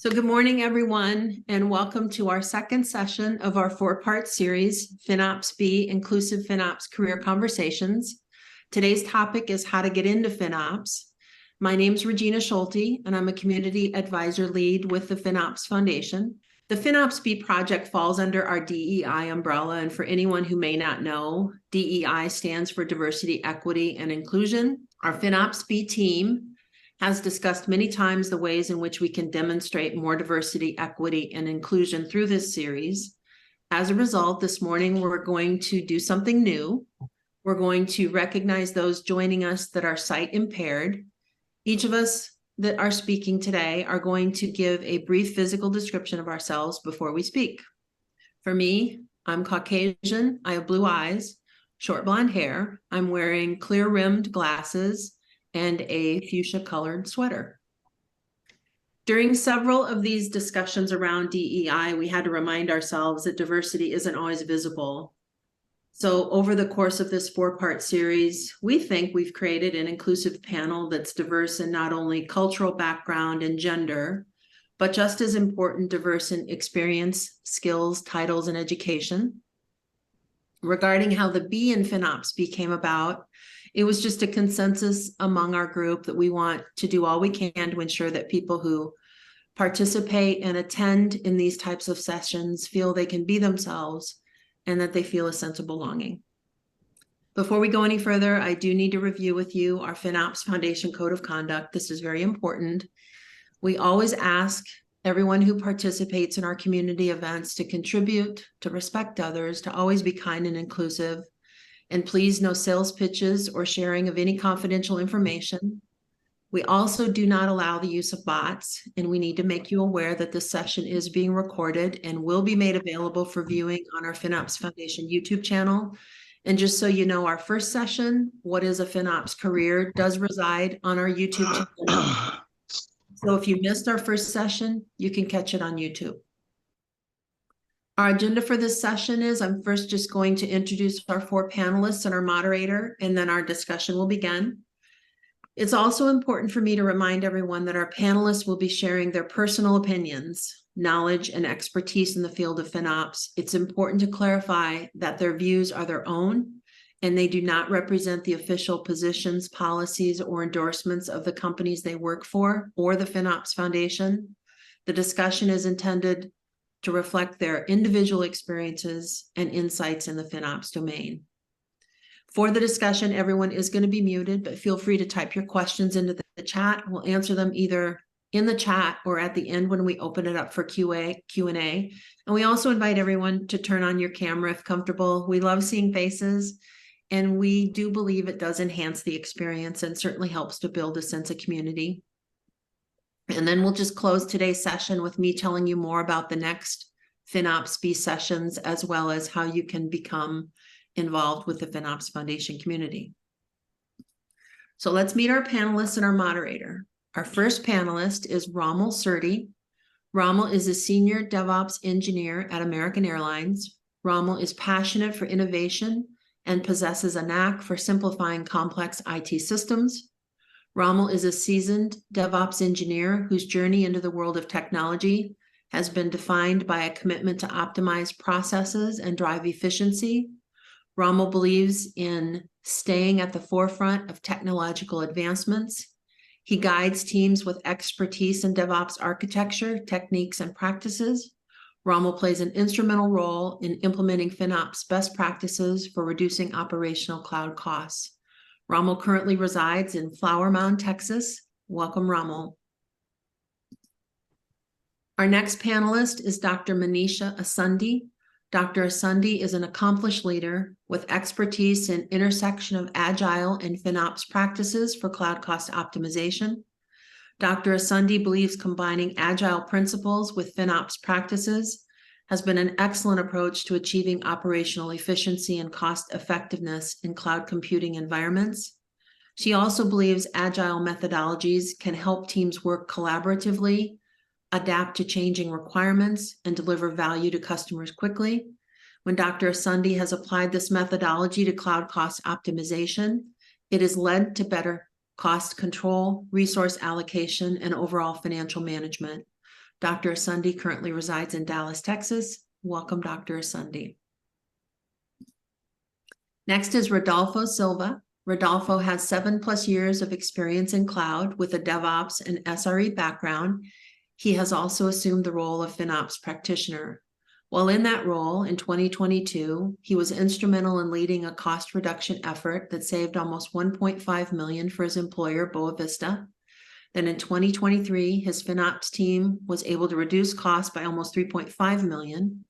So good morning, everyone, and welcome to our second session of our four-part series, FinOpsBE, Inclusive FinOps Career Conversations. Today's topic is how to get into FinOps. My name is Regina Schulte, and I'm a community advisor lead with the FinOps Foundation. The FinOpsBE project falls under our DEI umbrella, and for anyone who may not know, DEI stands for Diversity, Equity, and Inclusion. Our FinOpsBE team has discussed many times the ways in which we can demonstrate more diversity, equity, and inclusion through this series. As a result, this morning, we're going to do something new. We're going to recognize those joining us that are sight impaired. Each of us that are speaking today are going to give a brief physical description of ourselves before we speak. For me, I'm Caucasian, I have blue eyes, short blonde hair, I'm wearing clear rimmed glasses, and a fuchsia colored sweater. During several of these discussions around DEI, we had to remind ourselves that diversity isn't always visible. So over the course of this four-part series, we think we've created an inclusive panel that's diverse in not only cultural background and gender, but just as important, diverse in experience, skills, titles, and education. Regarding how the B in FinOps became about, it was just a consensus among our group that we want to do all we can to ensure that people who participate and attend in these types of sessions feel they can be themselves and that they feel a sense of belonging. Before we go any further, I do need to review with you our FinOps Foundation Code of Conduct. This is very important. We always ask everyone who participates in our community events to contribute, to respect others, to always be kind and inclusive. And please, no sales pitches or sharing of any confidential information. We also do not allow the use of bots, and we need to make you aware that this session is being recorded and will be made available for viewing on our FinOps Foundation YouTube channel. And just so you know, our first session, What is a FinOps Career, does reside on our YouTube channel. So if you missed our first session, you can catch it on YouTube. Our agenda for this session is I'm first just going to introduce our four panelists and our moderator, and then our discussion will begin. It's also important for me to remind everyone that our panelists will be sharing their personal opinions, knowledge, and expertise in the field of FinOps. It's important to clarify that their views are their own, and they do not represent the official positions, policies, or endorsements of the companies they work for or the FinOps Foundation. The discussion is intended to reflect their individual experiences and insights in the FinOps domain. For the discussion, everyone is going to be muted, but feel free to type your questions into the chat. We'll answer them either in the chat or at the end when we open it up for Q&A. And we also invite everyone to turn on your camera if comfortable. We love seeing faces, and we do believe it does enhance the experience and certainly helps to build a sense of community. And then we'll just close today's session with me telling you more about the next FinOpsBE sessions, as well as how you can become involved with the FinOps Foundation community. So let's meet our panelists and our moderator. Our first panelist is Romil Surti. Romil is a senior DevOps engineer at American Airlines. Romil is passionate for innovation and possesses a knack for simplifying complex IT systems. Romil is a seasoned DevOps engineer whose journey into the world of technology has been defined by a commitment to optimize processes and drive efficiency. Romil believes in staying at the forefront of technological advancements. He guides teams with expertise in DevOps architecture, techniques, and practices. Romil plays an instrumental role in implementing FinOps best practices for reducing operational cloud costs. Romil currently resides in Flower Mound, Texas. Welcome, Romil. Our next panelist is Dr. Maneesha Asundi. Dr. Asundi is an accomplished leader with expertise in intersection of Agile and FinOps practices for cloud cost optimization. Dr. Asundi believes combining Agile principles with FinOps practices has been an excellent approach to achieving operational efficiency and cost effectiveness in cloud computing environments. She also believes Agile methodologies can help teams work collaboratively, adapt to changing requirements, and deliver value to customers quickly. When Dr. Asundi has applied this methodology to cloud cost optimization, it has led to better cost control, resource allocation, and overall financial management. Dr. Asundi currently resides in Dallas, Texas. Welcome, Dr. Asundi. Next is Rodolfo Silva. Rodolfo has 7+ years of experience in cloud with a DevOps and SRE background. He has also assumed the role of FinOps practitioner. While in that role in 2022, he was instrumental in leading a cost reduction effort that saved almost $1.5 million for his employer, Boa Vista. Then in 2023, his FinOps team was able to reduce costs by almost $3.5 million.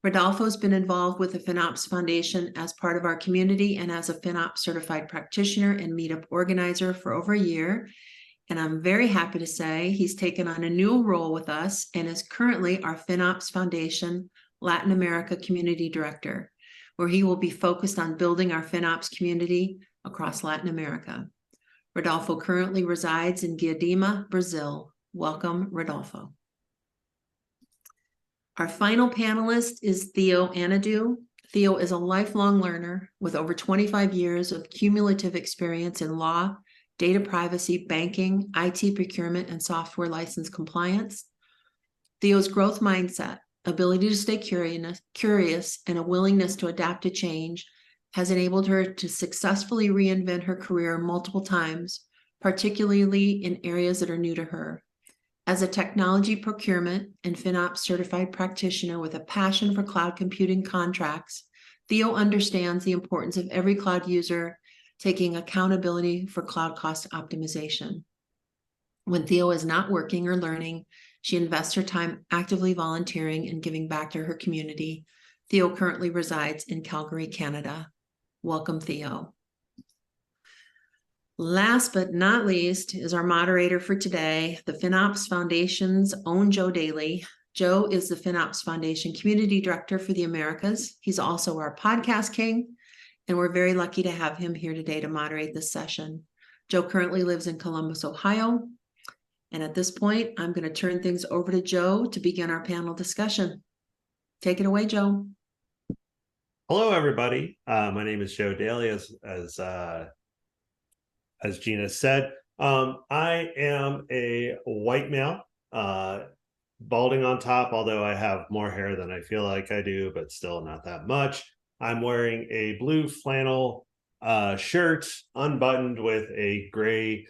Rodolfo has been involved with the FinOps Foundation as part of our community and as a FinOps certified practitioner and meetup organizer for over a year. And I'm very happy to say he's taken on a new role with us and is currently our FinOps Foundation Latin America Community Director, where he will be focused on building our FinOps community across Latin America. Rodolfo currently resides in Diadema, Brazil. Welcome, Rodolfo. Our final panelist is Theo Anidu. Theo is a lifelong learner with over 25 years of cumulative experience in law, data privacy, banking, IT procurement, and software license compliance. Theo's growth mindset, ability to stay curious, and a willingness to adapt to change has enabled her to successfully reinvent her career multiple times, particularly in areas that are new to her. As a technology procurement and FinOps certified practitioner with a passion for cloud computing contracts, Theo understands the importance of every cloud user taking accountability for cloud cost optimization. When Theo is not working or learning, she invests her time actively volunteering and giving back to her community. Theo currently resides in Calgary, Canada. Welcome, Theo. Last but not least is our moderator for today, the FinOps Foundation's own Joe Daly. Joe is the FinOps Foundation Community Director for the Americas. He's also our podcast king, and we're very lucky to have him here today to moderate this session. Joe currently lives in Columbus, Ohio. And at this point, I'm going to turn things over to Joe to begin our panel discussion. Take it away, Joe. Hello, everybody. My name is Joe Daly, as Gina said. I am a white male, balding on top, although I have more hair than I feel like I do, but still not that much. I'm wearing a blue flannel shirt, unbuttoned with a gray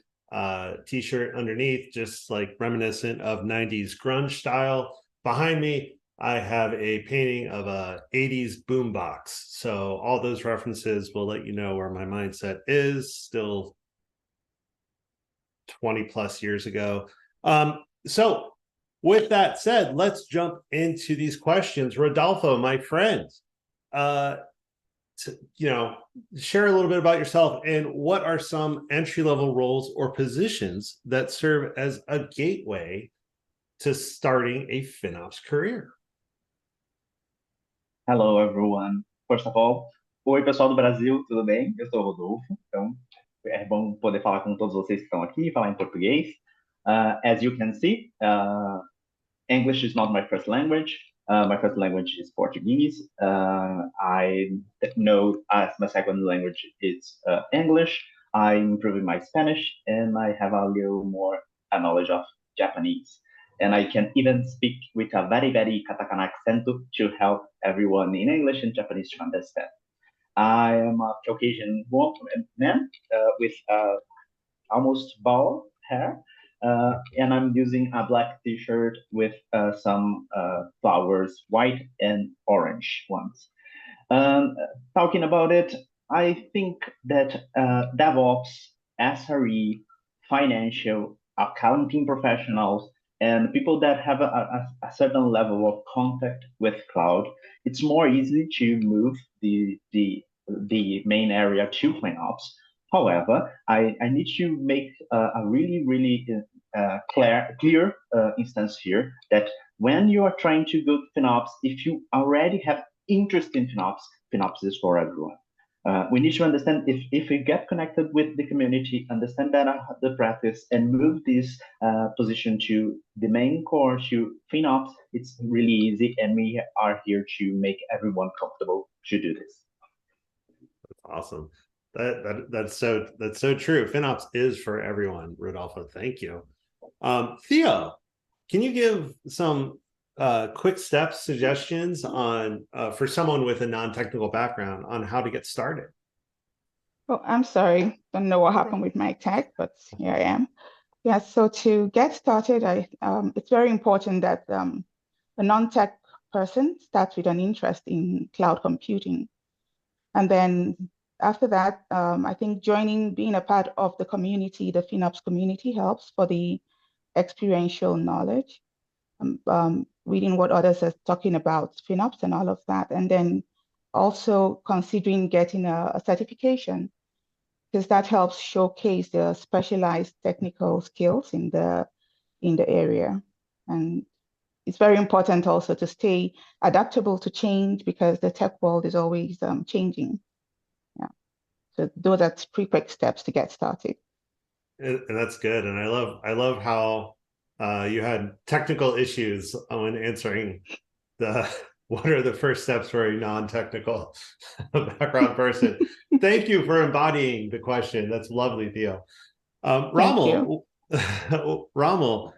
t-shirt underneath, just like reminiscent of 90s grunge style. Behind me, I have a painting of a 80s boombox. So all those references will let you know where my mindset is, still 20+ years ago. So with that said, let's jump into these questions. Rodolfo, my friend, share a little bit about yourself and what are some entry-level roles or positions that serve as a gateway to starting a FinOps career? Hello, everyone. First of all, oi, pessoal do Brasil, tudo bem? Eu sou o Rodolfo, então é bom poder falar com todos vocês que estão aqui, falar em português. As you can see, English is not my first language. My first language is Portuguese. I know as my second language is English. I'm improving my Spanish, and I have a little more knowledge of Japanese. And I can even speak with a very, very katakana accent to help everyone in English and Japanese to understand. I am a Caucasian man with almost bald hair, and I'm using a black t-shirt with some flowers, white and orange ones. Talking about it, I think that DevOps, SRE, financial, accounting professionals, and people that have a certain level of contact with cloud, it's more easy to move the main area to FinOps. However, I need to make a really, really clear instance here that when you are trying to go to FinOps, if you already have interest in FinOps, FinOps is for everyone. We need to understand if we get connected with the community, understand better the practice, and move this position to the main core to FinOps, it's really easy, and we are here to make everyone comfortable to do this. That's awesome. That's so true. FinOps is for everyone, Rodolfo. Thank you. Theo, can you give some quick steps suggestions on for someone with a non-technical background on how to get started? Oh, I'm sorry. Don't know what happened with my tech, but here I am. Yeah, so to get started, it's very important that a non-tech person starts with an interest in cloud computing. And then after that, I think being a part of the community, the FinOps community, helps for the experiential knowledge, reading what others are talking about FinOps and all of that. And then also considering getting a certification, because that helps showcase the specialized technical skills in the area. And it's very important also to stay adaptable to change, because the tech world is always changing. Yeah. So those are 3 quick steps to get started. And that's good. And I love how you had technical issues when answering the what are the first steps for a non-technical background person. Thank you for embodying the question. That's lovely, Theo. Romil, Romil,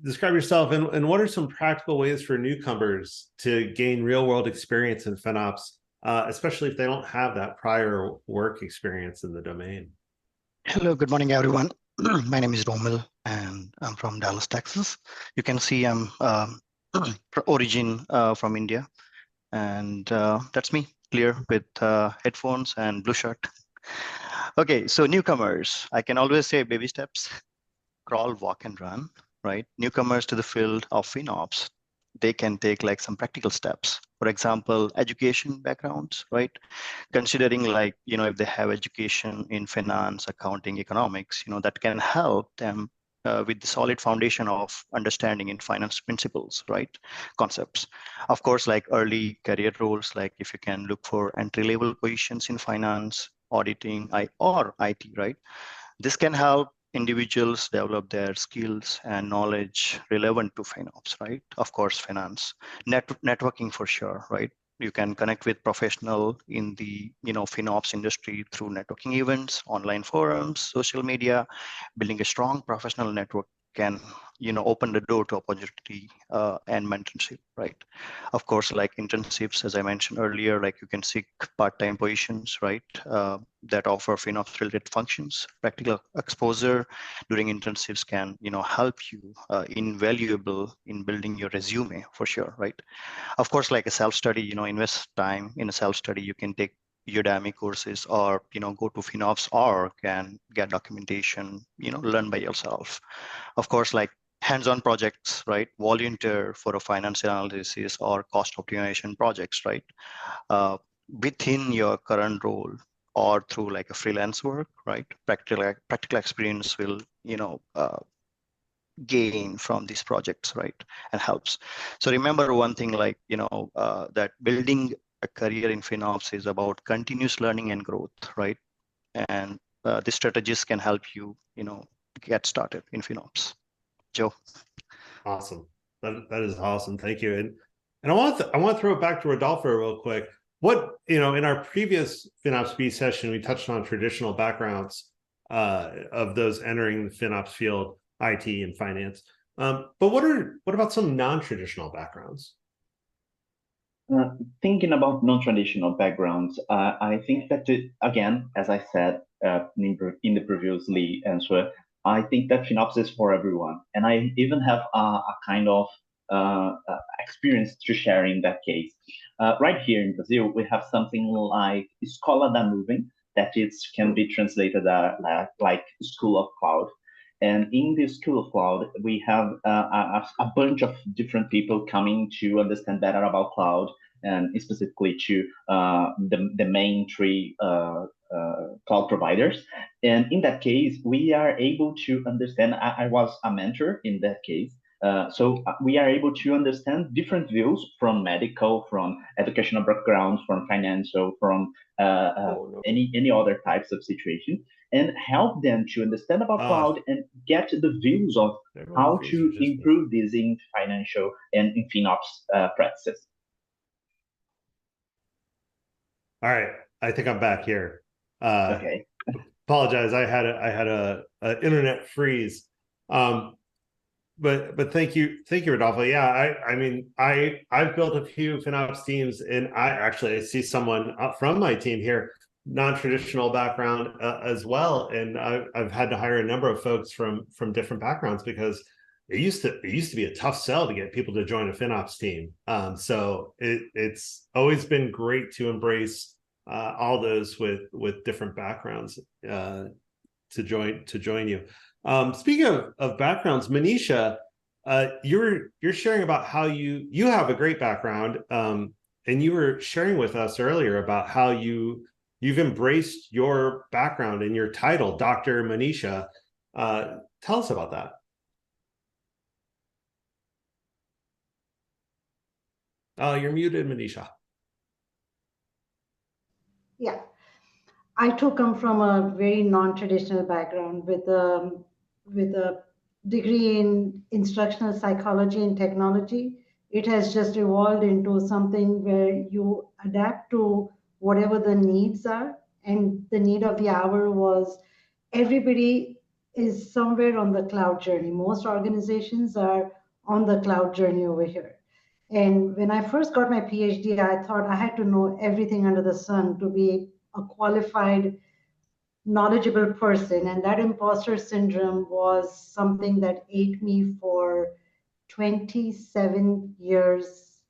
describe yourself and what are some practical ways for newcomers to gain real-world experience in FinOps, especially if they don't have that prior work experience in the domain? Hello, good morning, everyone. My name is Romil, and I'm from Dallas, Texas. You can see I'm origin from India, and that's me, clear with headphones and blue shirt. Okay, so newcomers, I can always say baby steps, crawl, walk, and run, right? Newcomers to the field of FinOps, they can take like some practical steps. For example, education backgrounds, right? Considering like, if they have education in finance, accounting, economics, that can help them with the solid foundation of understanding in finance principles, right? Concepts. Of course, like early career roles, like if you can look for entry-level positions in finance, auditing, or IT, right? This can help individuals develop their skills and knowledge relevant to FinOps, right? Of course, finance, networking for sure, right? You can connect with professional in the FinOps industry through networking events, online forums, social media. Building a strong professional network can open the door to opportunity and mentorship, right? Of course, like internships, as I mentioned earlier, like you can seek part-time positions, right? That offer FinOps related functions. Practical exposure during internships can help you invaluable in building your resume for sure, right? Of course, like a self-study, invest time in a self-study. You can take Udemy courses or go to FinOps.org and get documentation, learn by yourself. Of course, like hands-on projects, right? Volunteer for a finance analysis or cost optimization projects, right? Within your current role or through like a freelance work, right? Practical experience will gain from these projects, right? And helps. So remember one thing, like that building a career in FinOps is about continuous learning and growth, right? And these strategies can help you get started in FinOps. Joe. Awesome. That is awesome. Thank you. And I want to throw it back to Rodolfo real quick. What, in our previous FinOpsBE session, we touched on traditional backgrounds of those entering the FinOps field, IT and finance. But what about some non-traditional backgrounds? Thinking about non-traditional backgrounds, I think that, again, as I said in the previously answer, I think that FinOps is for everyone. And I even have a kind of experience to share in that case. Right here in Brazil, we have something like Escola da Nuvem, that can be translated like School of Cloud. And in the School of Cloud, we have a bunch of different people coming to understand better about cloud, and specifically to the main 3 cloud providers. And in that case, we are able to understand, I was a mentor in that case, so we are able to understand different views from medical, from educational backgrounds, from financial, from any other types of situation, and help them to understand about cloud and get the views of how to improve this in financial and in FinOps practices. All right, I think I'm back here. Okay. Apologize, I had a internet freeze. but thank you, Rodolfo. Yeah, I mean, I've built a few FinOps teams, and I see someone from my team here, non-traditional background as well, and I've had to hire a number of folks from different backgrounds because it used to be a tough sell to get people to join a FinOps team. So it's always been great to embrace all those with different backgrounds to join you. Speaking of backgrounds, Maneesha, you're sharing about how you have a great background, and you were sharing with us earlier about how you've embraced your background and your title, Dr. Maneesha. Tell us about that. You're muted, Maneesha. Yeah, I too come from a very non-traditional background with a degree in instructional psychology and technology. It has just evolved into something where you adapt to whatever the needs are, and the need of the hour was everybody is somewhere on the cloud journey. Most organizations are on the cloud journey over here. And when I first got my PhD, I thought I had to know everything under the sun to be a qualified, knowledgeable person. And that imposter syndrome was something that ate me for 27 years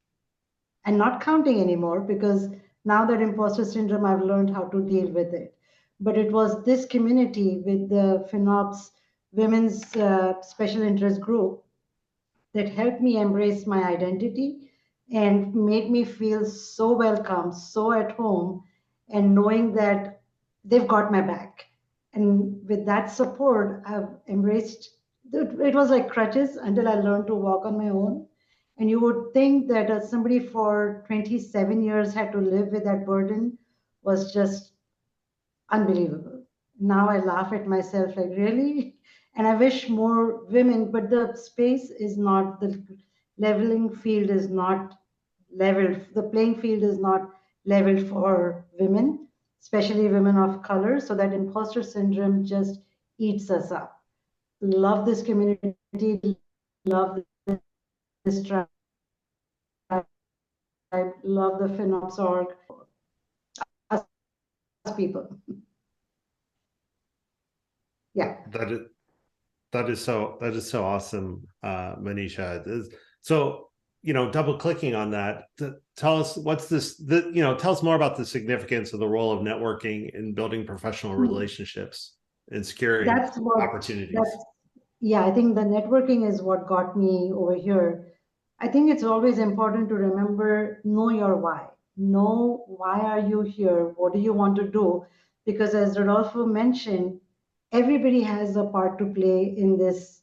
and not counting anymore, because now that imposter syndrome, I've learned how to deal with it. But it was this community with the FinOps Women's Special Interest Group that helped me embrace my identity and made me feel so welcome, so at home, and knowing that they've got my back. And with that support, I've embraced it. Was like crutches until I learned to walk on my own. And you would think that somebody for 27 years had to live with that burden was just unbelievable. Now I laugh at myself like, really? And I wish more women, but the space is not, the leveling field is not leveled. The playing field is not leveled for women, especially women of color. So that imposter syndrome just eats us up. Love this community, love this tribe, love the FinOps org, us people. Yeah. That is so awesome, Maneesha. So, double clicking on that, tell us tell us more about the significance of the role of networking in building professional relationships and securing opportunities. Yeah, I think the networking is what got me over here. I think it's always important to remember, know your why. Know why are you here? What do you want to do? Because as Rodolfo mentioned, everybody has a part to play in this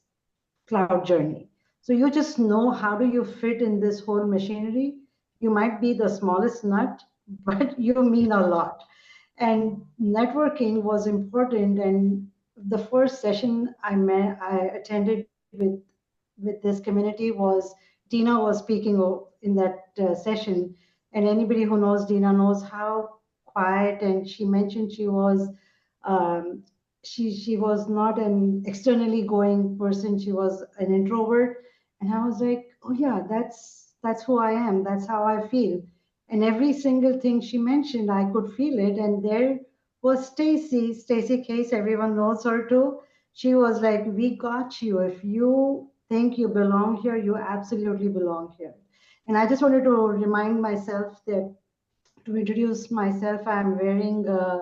cloud journey. So you just know how do you fit in this whole machinery. You might be the smallest nut, but you mean a lot. And networking was important. And the first session I attended with this community was Dina was speaking in that session. And anybody who knows Dina knows how quiet, and she mentioned she was she was not an externally going person. She was an introvert. And I was like, oh yeah, that's who I am. That's how I feel. And every single thing she mentioned, I could feel it. And there was Stacy Case, everyone knows her too. She was like, we got you. If you think you belong here, you absolutely belong here. And I just wanted to remind myself that to introduce myself, I'm wearing a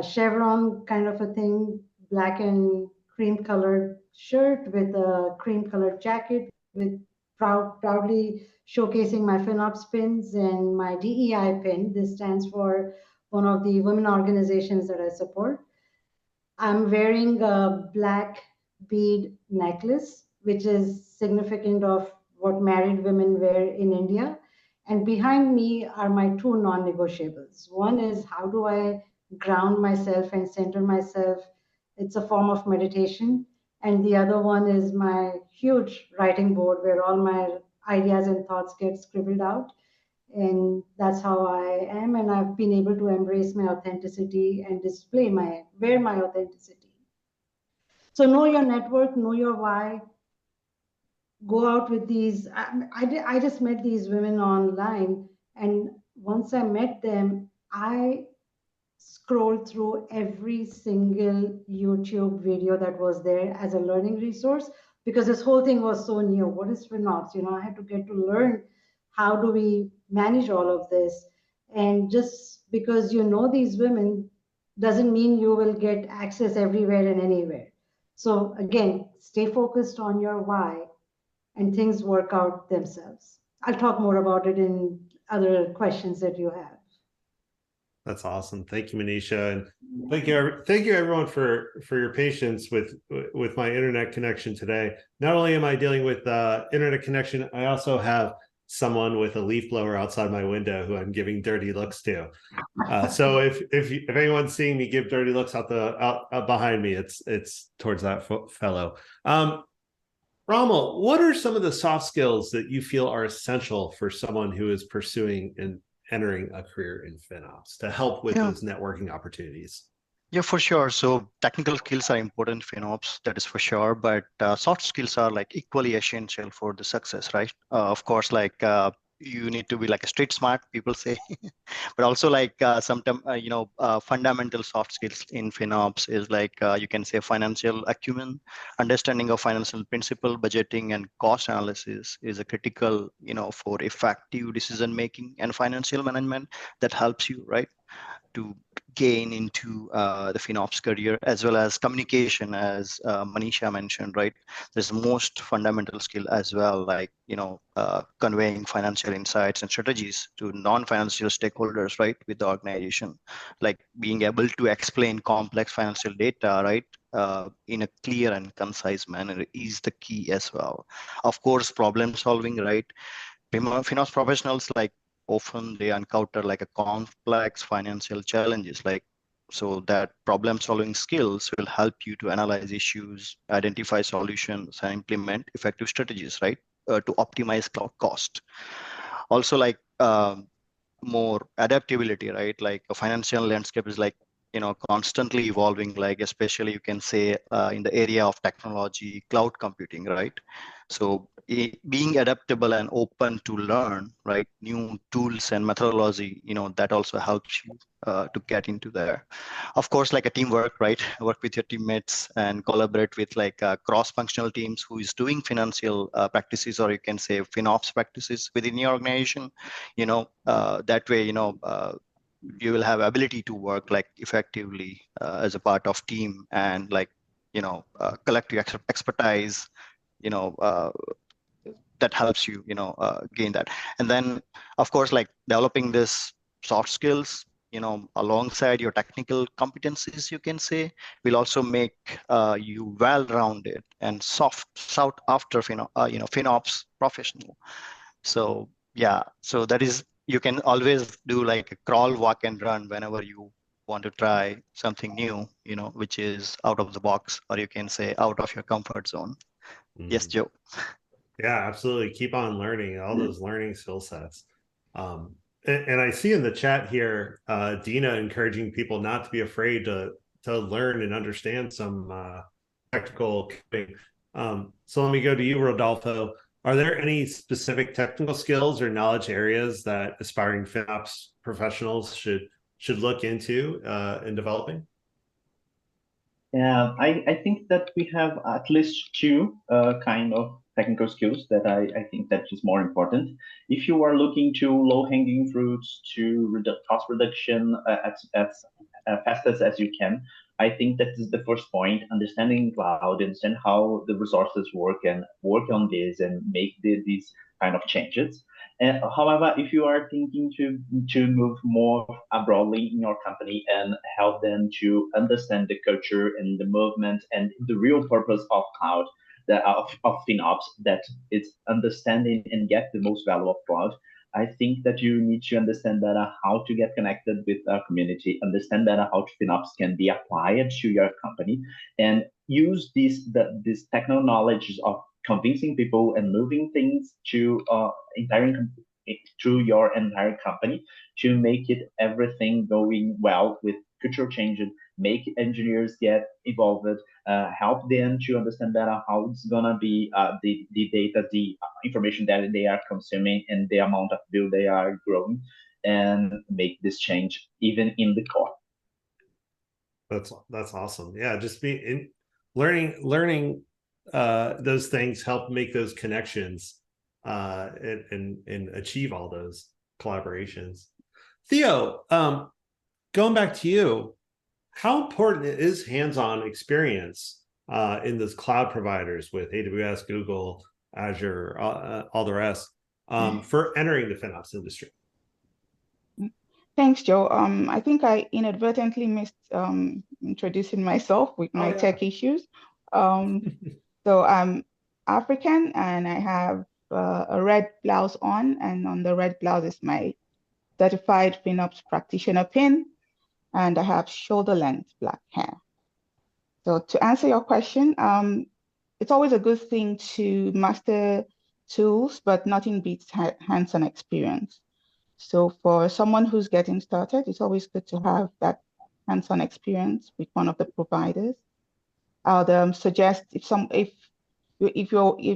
chevron kind of a thing, black and cream colored shirt with a cream colored jacket, with proudly showcasing my FinOps pins and my DEI pin. This stands for one of the women organizations that I support. I'm wearing a black bead necklace, which is significant of what married women wear in India. And behind me are my two non-negotiables. One is, how do I ground myself and center myself? It's a form of meditation. And the other one is my huge writing board where all my ideas and thoughts get scribbled out. And that's how I am. And I've been able to embrace my authenticity and wear my authenticity. So know your network, know your why, go out with these. I just met these women online, and once I met them, I scrolled through every single YouTube video that was there as a learning resource, because this whole thing was so new. What is FinOps? I had to get to learn how do we manage all of this. And just because you know these women doesn't mean you will get access everywhere and anywhere. So again, stay focused on your why and things work out themselves. I'll talk more about it in other questions that you have. That's awesome. Thank you, Maneesha, and thank you everyone for your patience with my internet connection today. Not only am I dealing with internet connection, I also have someone with a leaf blower outside my window who I'm giving dirty looks to. So if anyone's seeing me give dirty looks out behind me, it's towards that fellow. Romil, what are some of the soft skills that you feel are essential for someone who is pursuing and entering a career in FinOps to help with those networking opportunities? Yeah, for sure. So technical skills are important in FinOps, that is for sure. But soft skills are like equally essential for the success, right? Of course, like you need to be like a street smart, people say, but also like sometimes fundamental soft skills in FinOps is like you can say financial acumen, understanding of financial principle, budgeting, and cost analysis is a critical, for effective decision making and financial management that helps you, right, to gain into the FinOps career, as well as communication, as Maneesha mentioned, right? There's the most fundamental skill as well, like, conveying financial insights and strategies to non-financial stakeholders, right, with the organization, like being able to explain complex financial data, right, in a clear and concise manner is the key as well. Of course, problem solving, right? FinOps professionals, like, often they encounter like a complex financial challenges, like, so that problem solving skills will help you to analyze issues, identify solutions, and implement effective strategies, right, to optimize cloud cost. Also, like more adaptability, right? Like a financial landscape is like, constantly evolving, like especially you can say in the area of technology, cloud computing, right? So being adaptable and open to learn, right, new tools and methodology, that also helps you to get into there. Of course, like a teamwork, right? Work with your teammates and collaborate with like cross-functional teams who is doing financial practices, or you can say FinOps practices within your organization. That way, you will have ability to work like effectively as a part of team, and like, collective expertise, that helps you, gain that. And then, of course, like developing this soft skills, alongside your technical competencies, you can say, will also make you well-rounded and sought after, FinOps professional. So yeah, so that is, you can always do like a crawl, walk, and run whenever you want to try something new, which is out of the box, or you can say out of your comfort zone. Yes, Joe. Yeah, absolutely. Keep on learning all those learning skill sets. And I see in the chat here, Dina encouraging people not to be afraid to learn and understand some technical coding. So let me go to you, Rodolfo. Are there any specific technical skills or knowledge areas that aspiring FinOps professionals should look into in developing? Yeah, I think that we have at least two kind of technical skills that I think that is more important. If you are looking to low-hanging fruits to cost reduction as fastest as you can, I think that is the first point. Understanding cloud, understand how the resources work, and work on this and make these kind of changes. However, if you are thinking to move more broadly in your company and help them to understand the culture and the movement and the real purpose of cloud, of FinOps, that it's understanding and get the most value of cloud, I think that you need to understand better how to get connected with our community, understand better how FinOps can be applied to your company, and use this technical knowledge of convincing people and moving things to your entire company to make it everything going well with culture change, make engineers get involved, help them to understand better how it's gonna be the data, the information that they are consuming, and the amount of bill they are growing, and make this change even in the core. That's awesome. Yeah, just learning those things help make those connections and achieve all those collaborations. Theo, going back to you, how important is hands-on experience in those cloud providers with AWS, Google, Azure, all the rest for entering the FinOps industry? Thanks, Joe. I think I inadvertently missed introducing myself with my tech issues. So I'm African, and I have a red blouse on, and on the red blouse is my certified FinOps practitioner pin, and I have shoulder length black hair. So to answer your question, it's always a good thing to master tools, but nothing beats hands-on experience. So for someone who's getting started, it's always good to have that hands-on experience with one of the providers. I would suggest if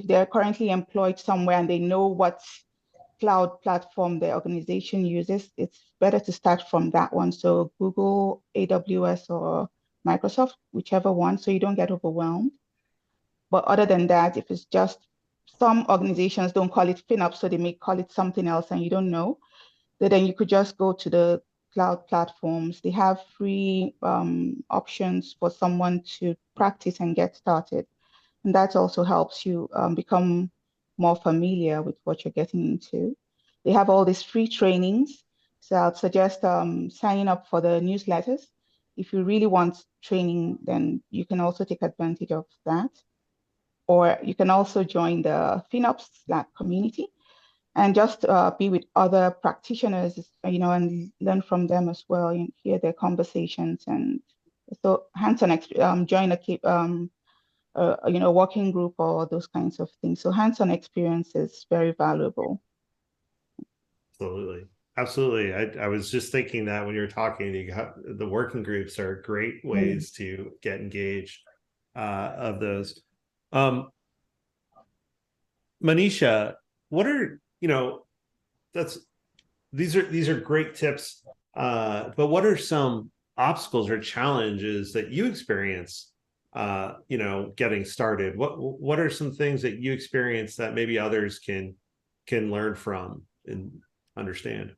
they're currently employed somewhere and they know what cloud platform the organization uses, it's better to start from that one. So Google, AWS, or Microsoft, whichever one, so you don't get overwhelmed. But other than that, if it's just some organizations don't call it FinOps, so they may call it something else and you don't know, then you could just go to the cloud platforms. They have free options for someone to practice and get started. And that also helps you become more familiar with what you're getting into. They have all these free trainings. So I'd suggest signing up for the newsletters. If you really want training, then you can also take advantage of that. Or you can also join the FinOps Slack community and just be with other practitioners, and learn from them as well, and hear their conversations. And so hands-on, join a working group or those kinds of things. So hands-on experience is very valuable. Absolutely. I was just thinking that when you were talking, the working groups are great ways to get engaged of those. Maneesha, what are, these are great tips, but what are some obstacles or challenges that you experience getting started? What are some things that you experience that maybe others can learn from and understand?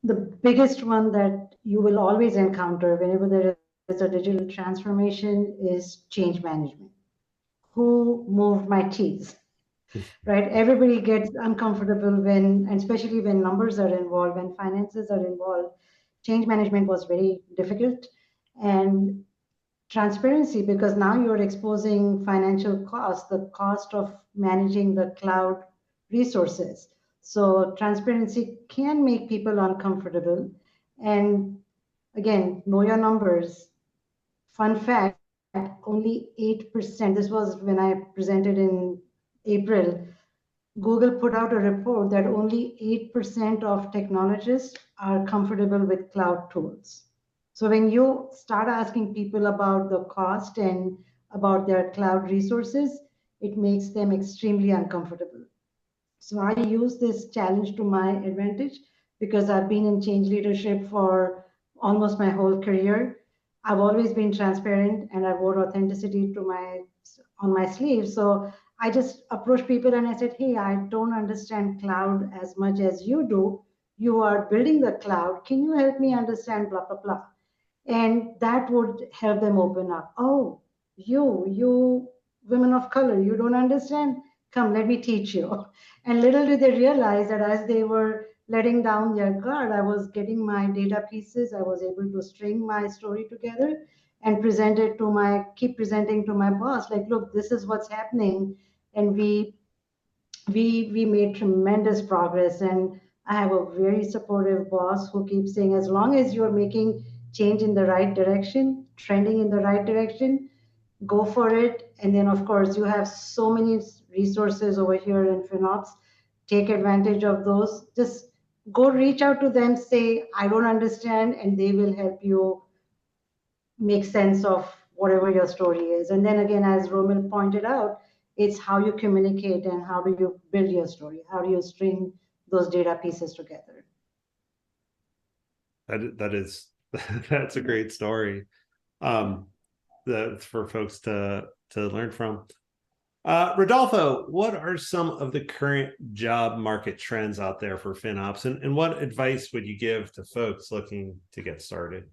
The biggest one that you will always encounter whenever there is a digital transformation is change management. Who moved my keys? Right? Everybody gets uncomfortable when, and especially when numbers are involved, when finances are involved. Change management was very difficult. And transparency, because now you're exposing financial costs, the cost of managing the cloud resources. So transparency can make people uncomfortable. And again, know your numbers. Fun fact, only 8%, this was when I presented in April, Google put out a report that only 8% of technologists are comfortable with cloud tools. So when you start asking people about the cost and about their cloud resources, it makes them extremely uncomfortable. So I use this challenge to my advantage because I've been in change leadership for almost my whole career. I've always been transparent and I wore authenticity on my sleeve. So I just approached people and I said, hey, I don't understand cloud as much as you do. You are building the cloud. Can you help me understand blah, blah, blah? And that would help them open up. Oh, you women of color, you don't understand? Come, let me teach you. And little did they realize that as they were letting down their guard, I was getting my data pieces. I was able to string my story together and keep presenting to my boss, like, look, this is what's happening. And we made tremendous progress. And I have a very supportive boss who keeps saying, as long as you're making change in the right direction, trending in the right direction, go for it. And then, of course, you have so many resources over here in FinOps. Take advantage of those. Just go reach out to them, say, I don't understand, and they will help you make sense of whatever your story is. And then again, as Romil pointed out, it's how you communicate and how do you build your story? How do you string those data pieces together? That is that's a great story. That's for folks to learn from. Rodolfo, what are some of the current job market trends out there for FinOps, and what advice would you give to folks looking to get started?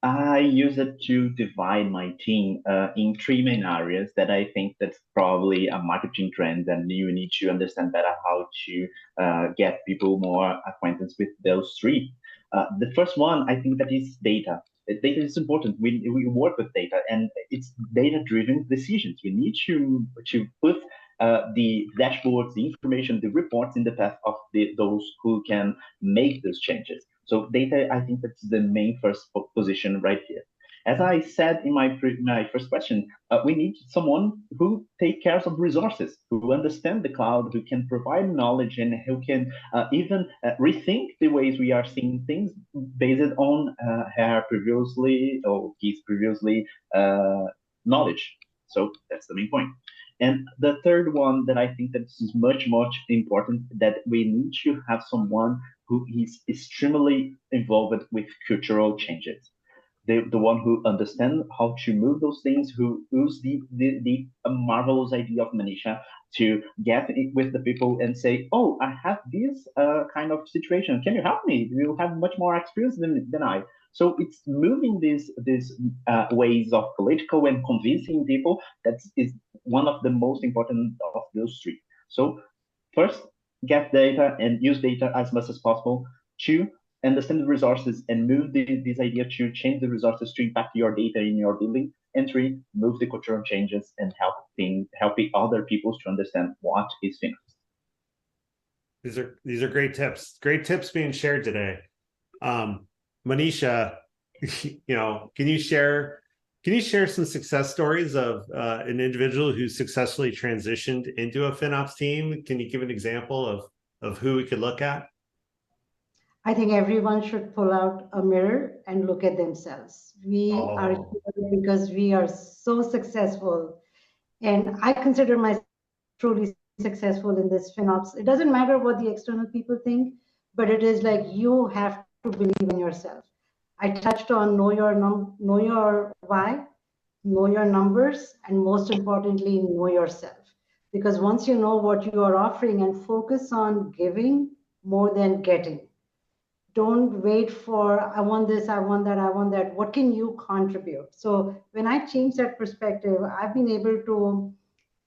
I use it to divide my team in three main areas that I think that's probably a marketing trend, and you need to understand better how to get people more acquainted with those three. The first one, I think that is data. Data is important. We work with data, and it's data-driven decisions. We need to put the dashboards, the information, the reports in the path of those who can make those changes. So data, I think that's the main first position right here. As I said in my first question, we need someone who take care of resources, who understand the cloud, who can provide knowledge, and who can even rethink the ways we are seeing things based on her previously or his previously knowledge. So that's the main point. And the third one that I think that is much important, that we need to have someone who is extremely involved with cultural changes. The one who understands how to move those things, who use the marvelous idea of Maneesha to get it with the people and say, oh, I have this kind of situation. Can you help me? You have much more experience than I. So it's moving these ways of political and convincing people that is one of the most important of those three. So first, get data and use data as much as possible. Two, understand the resources and move this idea to change the resources to impact your data in your building. And three, move the cultural changes and helping other people to understand what is FinOps. These are great tips. Great tips being shared today. Maneesha, can you share some success stories of an individual who successfully transitioned into a FinOps team? Can you give an example of who we could look at? I think everyone should pull out a mirror and look at themselves. We are here because we are so successful. And I consider myself truly successful in this FinOps. It doesn't matter what the external people think, but it is like you have to believe in yourself. I touched on know your why, know your numbers, and most importantly, know yourself. Because once you know what you are offering and focus on giving more than getting. Don't wait for, I want this, I want that, I want that. What can you contribute? So when I change that perspective, I've been able to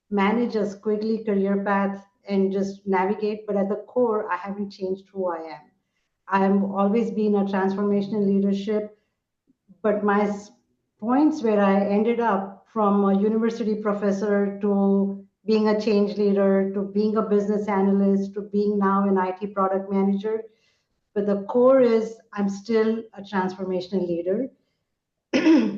manage a squiggly career path and just navigate. But at the core, I haven't changed who I am. I've always been a transformational leadership, but my points where I ended up from a university professor to being a change leader, to being a business analyst, to being now an IT product manager. But the core is I'm still a transformational leader.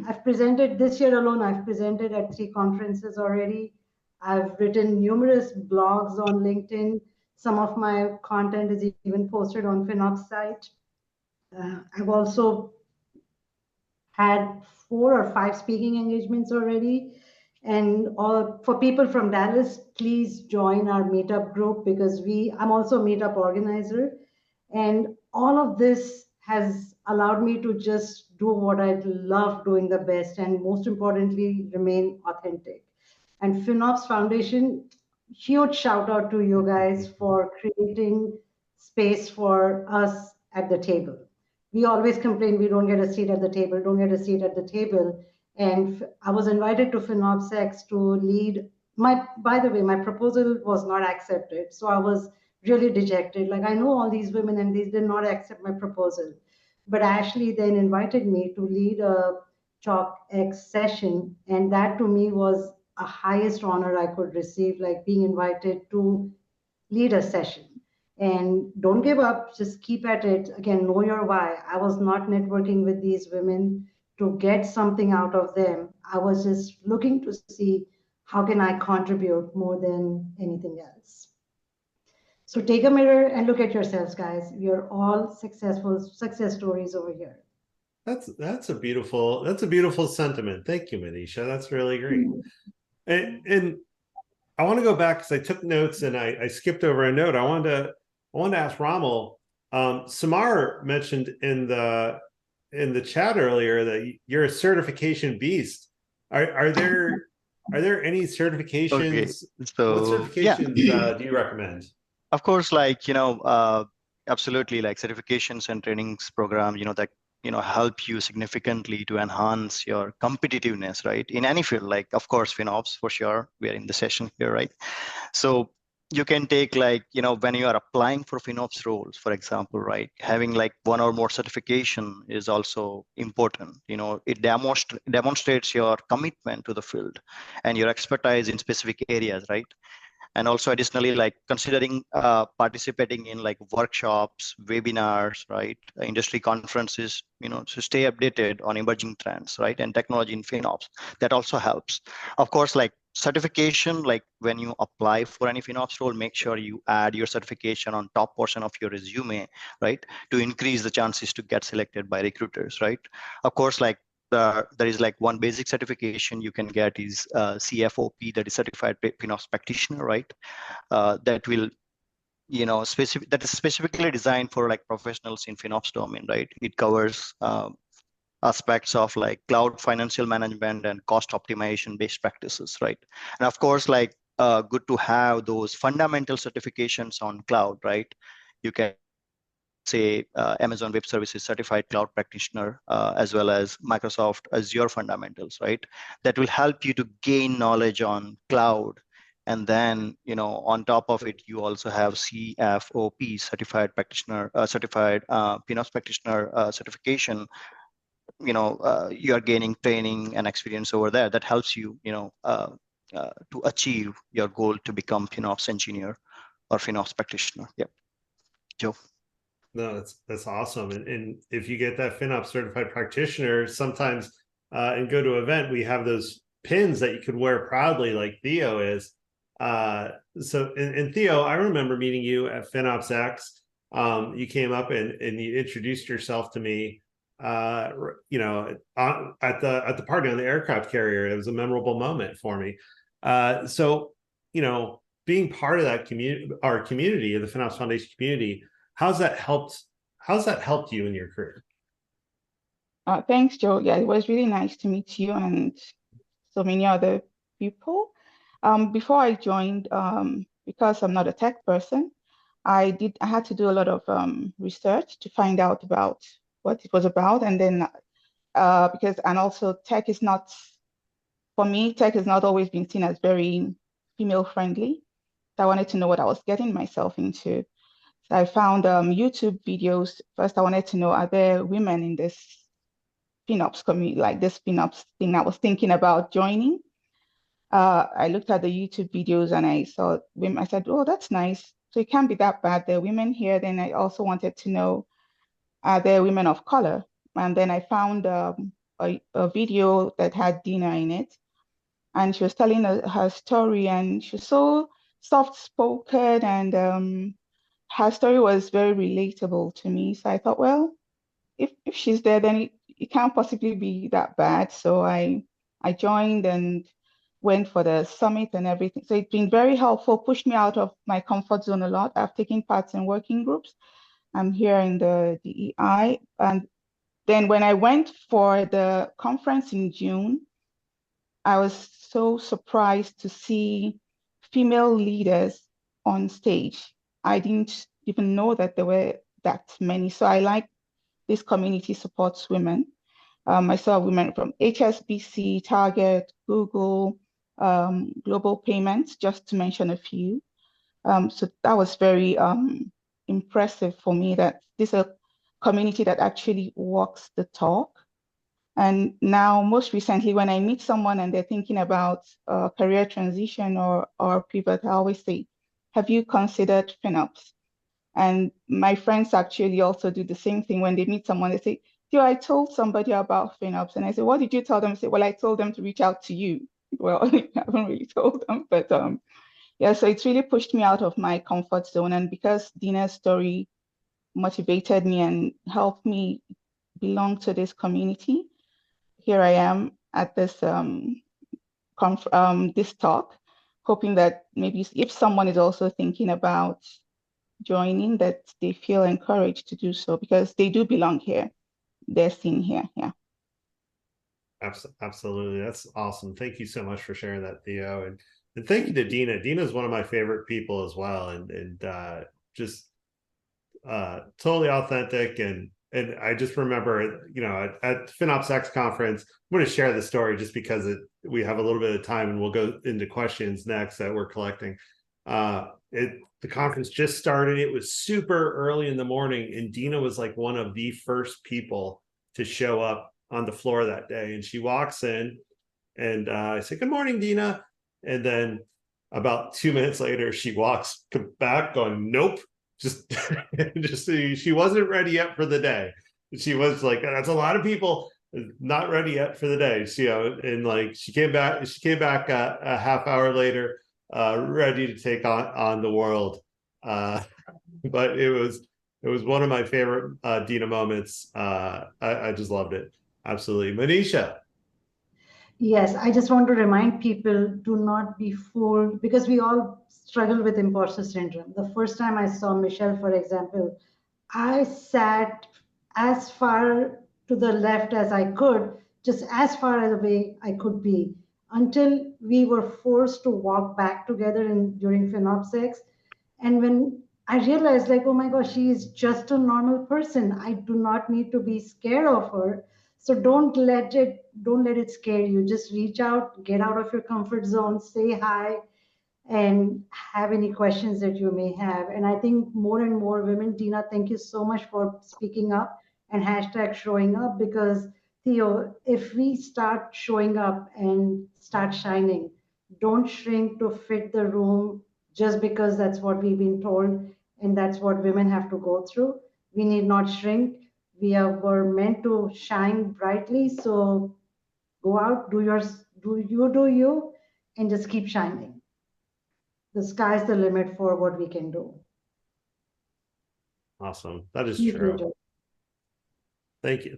I've presented this year alone, I've presented at 3 conferences already. I've written numerous blogs on LinkedIn. Some of my content is even posted on FinOps site. I've also had 4 or 5 speaking engagements already. And for people from Dallas, please join our meetup group because I'm also a meetup organizer. And all of this has allowed me to just do what I love doing the best, and most importantly, remain authentic. And FinOps Foundation, huge shout out to you guys for creating space for us at the table. We always complain we don't get a seat at the table, don't get a seat at the table. And I was invited to FinOpsX to lead by the way, my proposal was not accepted. So I was really dejected. Like, I know all these women and they did not accept my proposal. But Ashley then invited me to lead a ChalkX session. And that to me was a highest honor I could receive, like being invited to lead a session. And don't give up, just keep at it. Again, know your why. I was not networking with these women to get something out of them. I was just looking to see how can I contribute more than anything else. So take a mirror and look at yourselves, guys. You're all successful success stories over here. That's a beautiful sentiment. Thank you, Maneesha. That's really great. And I want to go back because I took notes and I skipped over a note. I wanted to ask Romil. Samar mentioned in the chat earlier that you're a certification beast. Are there any certifications? Okay, What so yeah, certifications do you recommend? of course, absolutely, like certifications and trainings program, that help you significantly to enhance your competitiveness, right? In any field, like of course FinOps for sure. We are in the session here, right? So you can take when you are applying for FinOps roles, for example, right? Having like one or more certification is also important. It demonstrates your commitment to the field and your expertise in specific areas, right? And also additionally, like considering participating in like workshops, webinars, right? Industry conferences, to stay updated on emerging trends, right? And technology in FinOps, that also helps. Of course, like certification, like when you apply for any FinOps role, make sure you add your certification on top portion of your resume, right? To increase the chances to get selected by recruiters, right? Of course, like there is like one basic certification you can get is CFOP, that is Certified FinOps Practitioner, right? That will, that is specifically designed for like professionals in FinOps domain, right? It covers aspects of like cloud financial management and cost optimization based practices, right? And of course, like good to have those fundamental certifications on cloud, right? You can say Amazon Web Services Certified Cloud Practitioner, as well as Microsoft Azure Fundamentals, right? That will help you to gain knowledge on cloud. And then, on top of it, you also have CFOP, Certified Practitioner, Certified FinOps Practitioner certification. You are gaining training and experience over there that helps you, to achieve your goal to become FinOps engineer or FinOps practitioner. Yep. Joe. No, that's awesome. And if you get that FinOps certified practitioner, sometimes and go to an event, we have those pins that you could wear proudly, like Theo is. And Theo, I remember meeting you at FinOps X. You came up and you introduced yourself to me. At the party on the aircraft carrier. It was a memorable moment for me. So being part of that community, our community, the FinOps Foundation community. How's that helped you in your career? Thanks, Joe. Yeah, it was really nice to meet you and so many other people. Before I joined, because I'm not a tech person, I had to do a lot of research to find out about what it was about. And then and also tech is not, for me, tech has not always been seen as very female friendly. So I wanted to know what I was getting myself into. So I found YouTube videos. First, I wanted to know, are there women in this FinOps community, like this FinOps thing I was thinking about joining? I looked at the YouTube videos and I saw women. I said, oh, that's nice. So it can't be that bad. There are women here. Then I also wanted to know, are there women of color? And then I found a video that had Dina in it. And she was telling her story, and she was so soft-spoken, and her story was very relatable to me. So I thought, well, if she's there, then it can't possibly be that bad. So I joined and went for the summit and everything. So it's been very helpful, pushed me out of my comfort zone a lot. I've taken parts in working groups. I'm here in the DEI. And then when I went for the conference in June, I was so surprised to see female leaders on stage. I didn't even know that there were that many. So I like this community supports women. I saw women from HSBC, Target, Google, Global Payments, just to mention a few. So that was very impressive for me, that this is a community that actually walks the talk. And now, most recently, when I meet someone and they're thinking about career transition or pivot, I always say, have you considered FinOps? And my friends actually also do the same thing. When they meet someone, they say, Theo, I told somebody about FinOps. And I say, what did you tell them? I say, well, I told them to reach out to you. Well, I haven't really told them, but Yeah, so it's really pushed me out of my comfort zone. And because Dina's story motivated me and helped me belong to this community, here I am at this this talk, hoping that maybe if someone is also thinking about joining, that they feel encouraged to do so, because they do belong here. They're seen here. Yeah. Absolutely. That's awesome. Thank you so much for sharing that, Theo. And thank you to Dina. Dina is one of my favorite people as well. And just totally authentic. And I just remember, you know, at FinOps X conference, I'm going to share the story just because we have a little bit of time, and we'll go into questions next that we're collecting. The conference just started. It was super early in the morning, and Dina was like one of the first people to show up on the floor that day. And she walks in, and I say, "Good morning, Dina." And then about 2 minutes later, she walks back going, "Nope." Just she wasn't ready yet for the day. She was like, "That's a lot of people not ready yet for the day." So, you know, and like she came back a half hour later, ready to take on the world. But it was one of my favorite Dina moments. I just loved it. Absolutely. Maneesha. Yes, I just want to remind people, do not be fooled, because we all struggle with imposter syndrome. The first time I saw Michelle, for example, I sat as far to the left as I could, just as far away I could be, until we were forced to walk back together during FinOps X. And when I realized, like, oh my gosh, she is just a normal person. I do not need to be scared of her. So don't let it scare you. Just reach out, get out of your comfort zone, say hi, and have any questions that you may have. And I think more and more women, Dina, thank you so much for speaking up and hashtag showing up, because Theo, if we start showing up and start shining, don't shrink to fit the room just because that's what we've been told and that's what women have to go through. We need not shrink. Were meant to shine brightly. So go out, do you, and just keep shining. The sky's the limit for what we can do. Awesome. That is Thank you, true. Joe.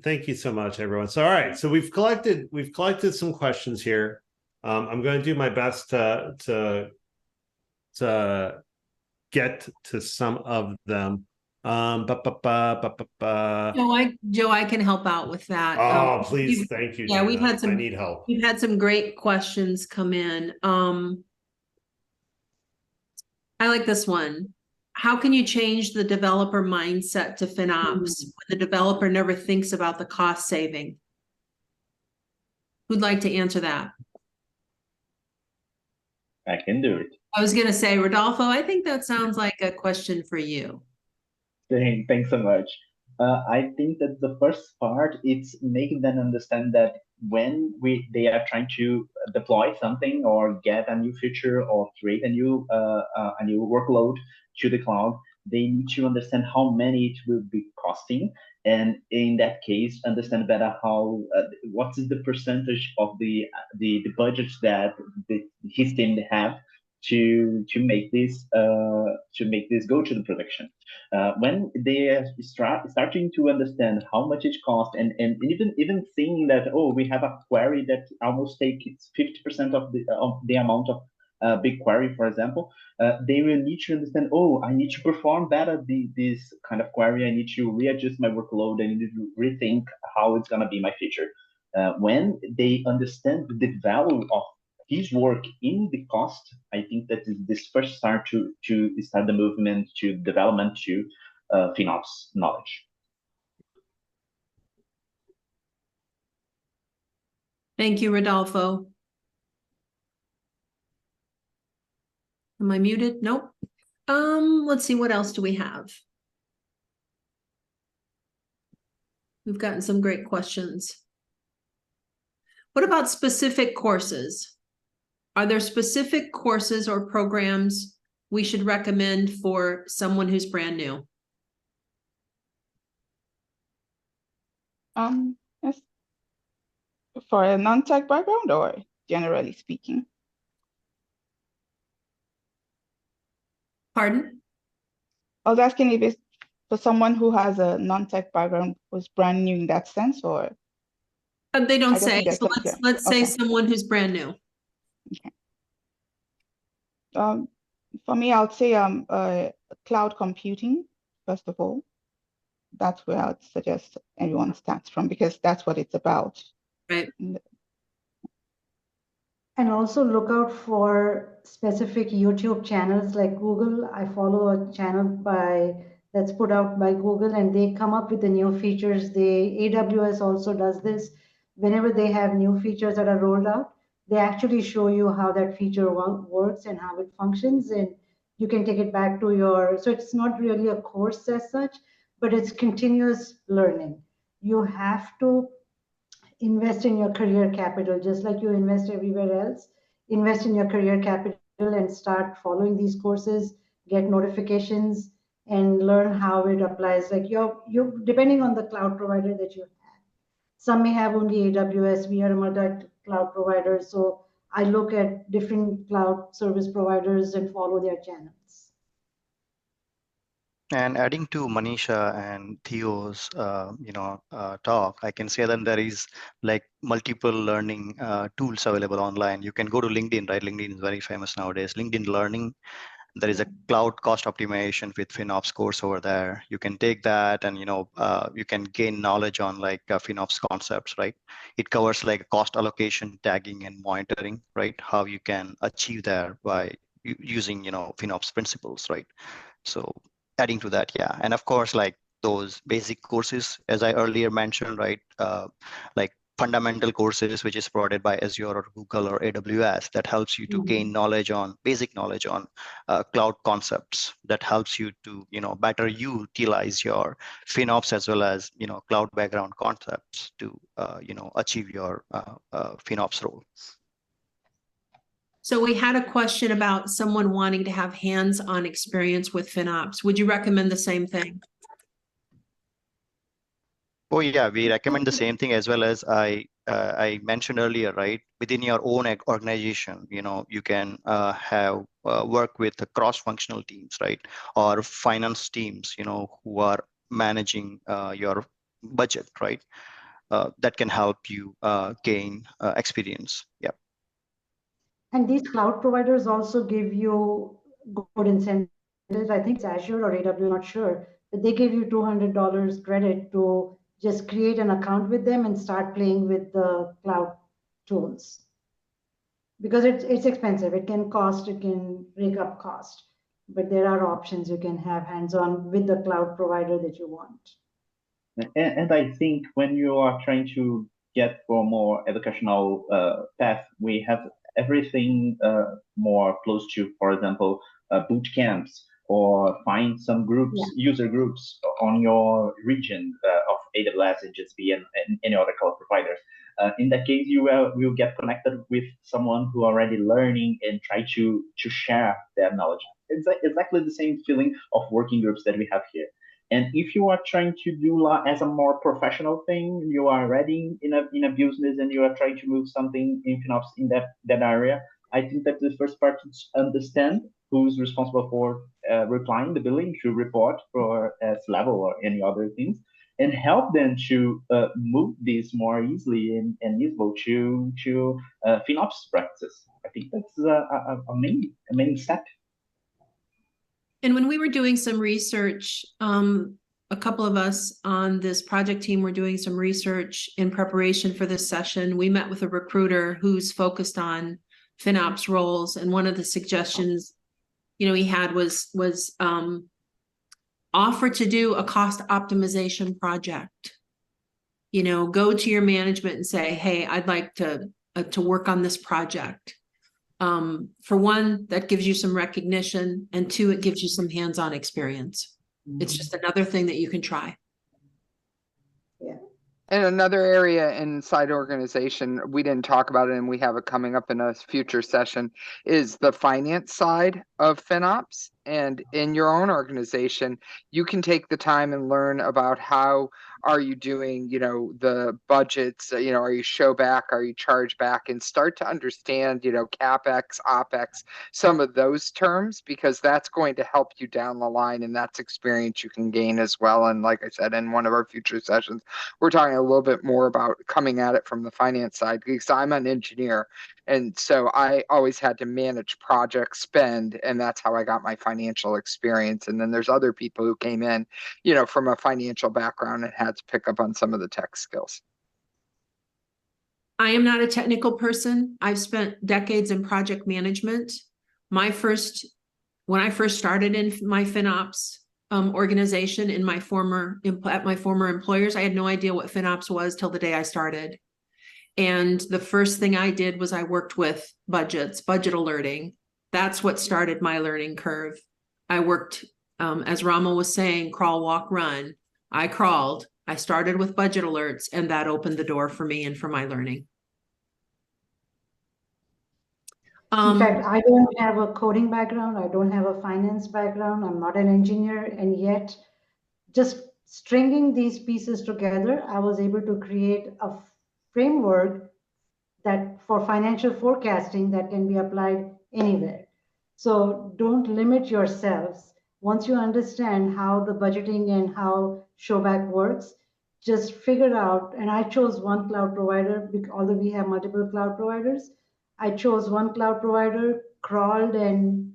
Thank you so much, everyone. So, all right, so we've collected some questions here. I'm going to do my best to get to some of them. Joe, I can help out with that. Oh, please, thank you. Yeah, Dina. I need help. We've had some great questions come in. I like this one. How can you change the developer mindset to FinOps when the developer never thinks about the cost saving? Who'd like to answer that? I can do it. I was going to say, Rodolfo, I think that sounds like a question for you. Thanks so much. I think that the first part, it's making them understand that when they are trying to deploy something or get a new feature or create a new workload to the cloud, they need to understand how many it will be costing, and in that case, understand better how what is the percentage of the budgets that his team have to make this go to the production. When they are starting to understand how much it costs, and even seeing that, oh, we have a query that almost takes 50% of the amount of BigQuery, for example, they will need to understand, oh, I need to perform better this kind of query. I need to readjust my workload. I need to rethink how it's going to be my feature. When they understand the value of his work in the cost, I think that is this first start to start the movement to development to FinOps knowledge. Thank you, Rodolfo. Am I muted? Nope. Let's see, what else do we have? We've gotten some great questions. What about specific courses? Are there specific courses or programs we should recommend for someone who's brand new? Yes. For a non-tech background, or generally speaking? Pardon? I was asking if it's for someone who has a non-tech background who's brand new in that sense, or They don't I don't say. think they're So clear. let's say Okay. someone who's brand new. For me, I would say cloud computing, first of all. That's where I would suggest everyone starts from, because that's what it's about. Right. And also look out for specific YouTube channels like Google. I follow a channel that's put out by Google, and they come up with the new features. AWS also does this. Whenever they have new features that are rolled out, they actually show you how that feature works and how it functions, and you can take it back to so it's not really a course as such, but it's continuous learning. You have to invest in your career capital, just like you invest everywhere else. Invest in your career capital and start following these courses, get notifications, and learn how it applies. Like you depending on the cloud provider that you have. Some may have only AWS. We are a multi-cloud provider, so I look at different cloud service providers and follow their channels. And adding to Maneesha and Theo's, talk, I can say that there is like multiple learning tools available online. You can go to LinkedIn, right? LinkedIn is very famous nowadays. LinkedIn Learning. There is a cloud cost optimization with FinOps course over there. You can take that, and you can gain knowledge on like FinOps concepts, right? It covers like cost allocation, tagging, and monitoring, right? How you can achieve that by using FinOps principles, right? So adding to that, yeah, and of course, like those basic courses, as I earlier mentioned, right? Like fundamental courses, which is provided by Azure or Google or AWS, that helps you to gain basic knowledge on cloud concepts. That helps you to better utilize your FinOps as well as cloud background concepts to achieve your FinOps role. So we had a question about someone wanting to have hands-on experience with FinOps. Would you recommend the same thing? Oh yeah, we recommend the same thing, as well as I mentioned earlier, right? Within your own organization, you can have work with the cross-functional teams, right? Or finance teams, who are managing your budget, right? That can help you gain experience. Yeah. And these cloud providers also give you good incentives. I think it's Azure or AWS, not sure, but they give you $200 credit to just create an account with them and start playing with the cloud tools. Because it's expensive. It can break up cost, but there are options. You can have hands-on with the cloud provider that you want. And I think when you are trying to get for more educational path, we have everything more close to, for example, boot camps, or find some groups, user groups on your region of AWS and GSP and any other cloud providers. In that case, you will get connected with someone who already learning and try to share their knowledge. It's exactly the same feeling of working groups that we have here. And if you are trying to do as a more professional thing, you are already in a business and you are trying to move something in FinOps in that area, I think that the first part is understand who's responsible for replying the billing to report for level or any other things, and help them to move this more easily and useful to FinOps practices. I think that's a main step. And when we were doing some research, a couple of us on this project team were doing some research in preparation for this session. We met with a recruiter who's focused on FinOps roles, and one of the suggestions, he had was offer to do a cost optimization project. Go to your management and say, "Hey, I'd like to work on this project." For one, that gives you some recognition, and two, it gives you some hands-on experience. It's just another thing that you can try. Yeah. And another area inside organization, we didn't talk about it and we have it coming up in a future session, is the finance side of FinOps. And in your own organization, you can take the time and learn about how are you doing, the budgets, are you show back, are you charge back, and start to understand, CapEx, OpEx, some of those terms, because that's going to help you down the line, and that's experience you can gain as well. And like I said, in one of our future sessions, we're talking a little bit more about coming at it from the finance side, because I'm an engineer. And so I always had to manage project spend, and that's how I got my financial experience. And then there's other people who came in, from a financial background and had to pick up on some of the tech skills. I am not a technical person. I've spent decades in project management. When I first started in my FinOps organization at my former employers, I had no idea what FinOps was till the day I started. And the first thing I did was I worked with budget alerting. That's what started my learning curve. I worked, as Romil was saying, crawl, walk, run. I crawled. I started with budget alerts, and that opened the door for me and for my learning. In fact, I don't have a coding background. I don't have a finance background. I'm not an engineer. And yet, just stringing these pieces together, I was able to create a framework that for financial forecasting that can be applied anywhere. So don't limit yourselves. Once you understand how the budgeting and how showback works, just figure out, and I chose one cloud provider, although we have multiple cloud providers. I chose one cloud provider, crawled, and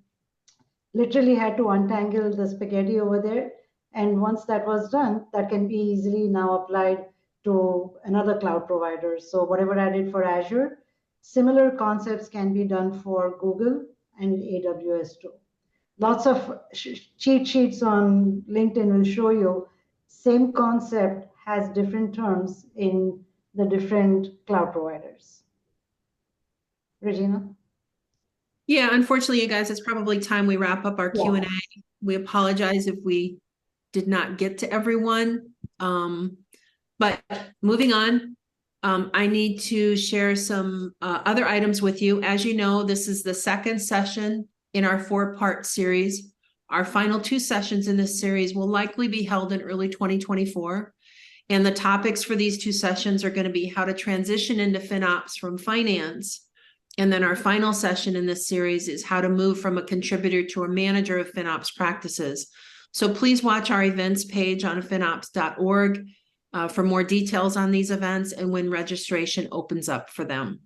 literally had to untangle the spaghetti over there. And once that was done, that can be easily now applied to another cloud provider. So whatever I did for Azure, similar concepts can be done for Google and AWS too. Lots of cheat sheets on LinkedIn will show you same concept has different terms in the different cloud providers. Regina? Yeah, unfortunately, you guys, it's probably time we wrap up our Q&A. We apologize if we did not get to everyone. But moving on, I need to share some other items with you. As you know, this is the second session in our 4-part series. Our final 2 sessions in this series will likely be held in early 2024. And the topics for these 2 sessions are going to be how to transition into FinOps from finance. And then our final session in this series is how to move from a contributor to a manager of FinOps practices. So please watch our events page on FinOps.org for more details on these events and when registration opens up for them.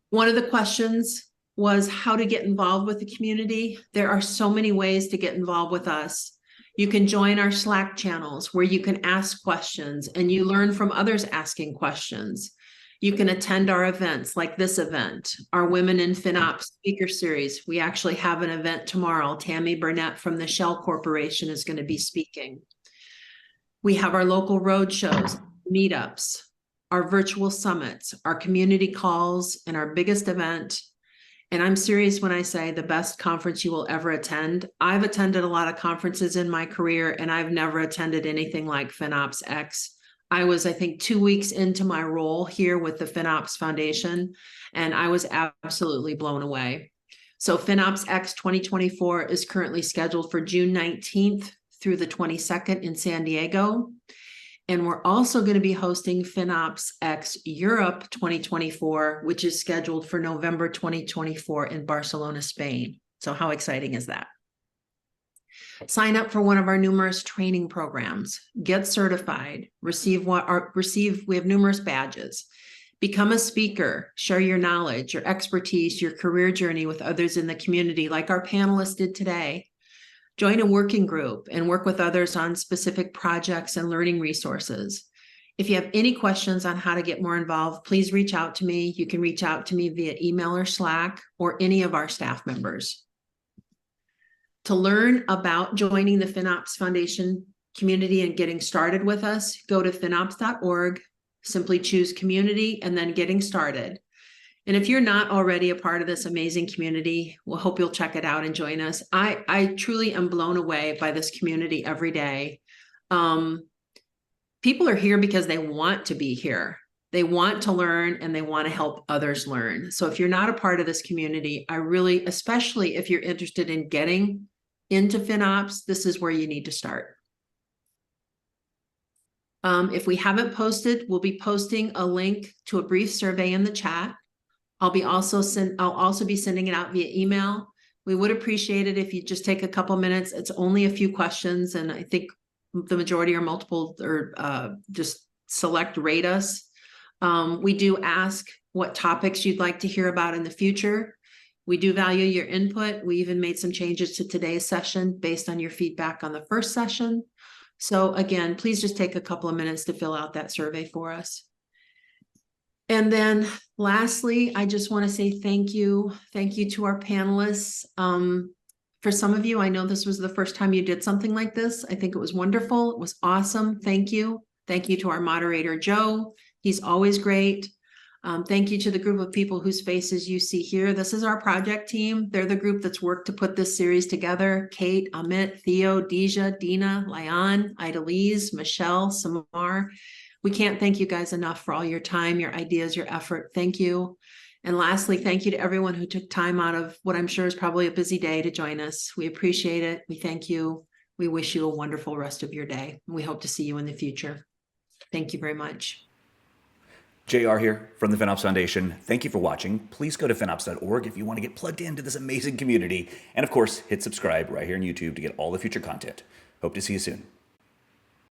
One of the questions was how to get involved with the community. There are so many ways to get involved with us. You can join our Slack channels where you can ask questions and you learn from others asking questions. You can attend our events like this event, our Women in FinOps speaker series. We actually have an event tomorrow. Tammy Burnett from the Shell Corporation is going to be speaking. We have our local road shows, meetups, our virtual summits, our community calls, and our biggest event. And I'm serious when I say the best conference you will ever attend. I've attended a lot of conferences in my career, and I've never attended anything like FinOpsX. I was, I think, 2 weeks into my role here with the FinOps Foundation, and I was absolutely blown away. So FinOpsX 2024 is currently scheduled for June 19th through the 22nd in San Diego. And we're also going to be hosting FinOpsX Europe 2024, which is scheduled for November 2024 in Barcelona, Spain. So how exciting is that? Sign up for one of our numerous training programs, get certified, we have numerous badges, become a speaker, share your knowledge, your expertise, your career journey with others in the community, like our panelists did today. Join a working group and work with others on specific projects and learning resources. If you have any questions on how to get more involved, please reach out to me. You can reach out to me via email or Slack or any of our staff members. To learn about joining the FinOps Foundation community and getting started with us, go to FinOps.org, simply choose community and then getting started. And if you're not already a part of this amazing community, we'll hope you'll check it out and join us. I truly am blown away by this community every day. People are here because they want to be here. They want to learn and they want to help others learn. So if you're not a part of this community, I really, especially if you're interested in getting into FinOps, this is where you need to start. If we haven't posted, we'll be posting a link to a brief survey in the chat. I'll also be sending it out via email. We would appreciate it if you just take a couple minutes. It's only a few questions, and I think the majority are multiple or just select rate us. We do ask what topics you'd like to hear about in the future. We do value your input. We even made some changes to today's session based on your feedback on the first session. So again, please just take a couple of minutes to fill out that survey for us. And then lastly, I just want to say thank you. Thank you to our panelists. For some of you, I know this was the first time you did something like this. I think it was wonderful. It was awesome. Thank you. Thank you to our moderator, Joe. He's always great. Thank you to the group of people whose faces you see here. This is our project team. They're the group that's worked to put this series together. Kate, Amit, Theo, Deja, Dina, Lyon, Idalise, Michelle, Samar. We can't thank you guys enough for all your time, your ideas, your effort. Thank you. And lastly, thank you to everyone who took time out of what I'm sure is probably a busy day to join us. We appreciate it. We thank you. We wish you a wonderful rest of your day. We hope to see you in the future. Thank you very much. JR here from the FinOps Foundation. Thank you for watching. Please go to FinOps.org if you want to get plugged into this amazing community. And of course, hit subscribe right here on YouTube to get all the future content. Hope to see you soon.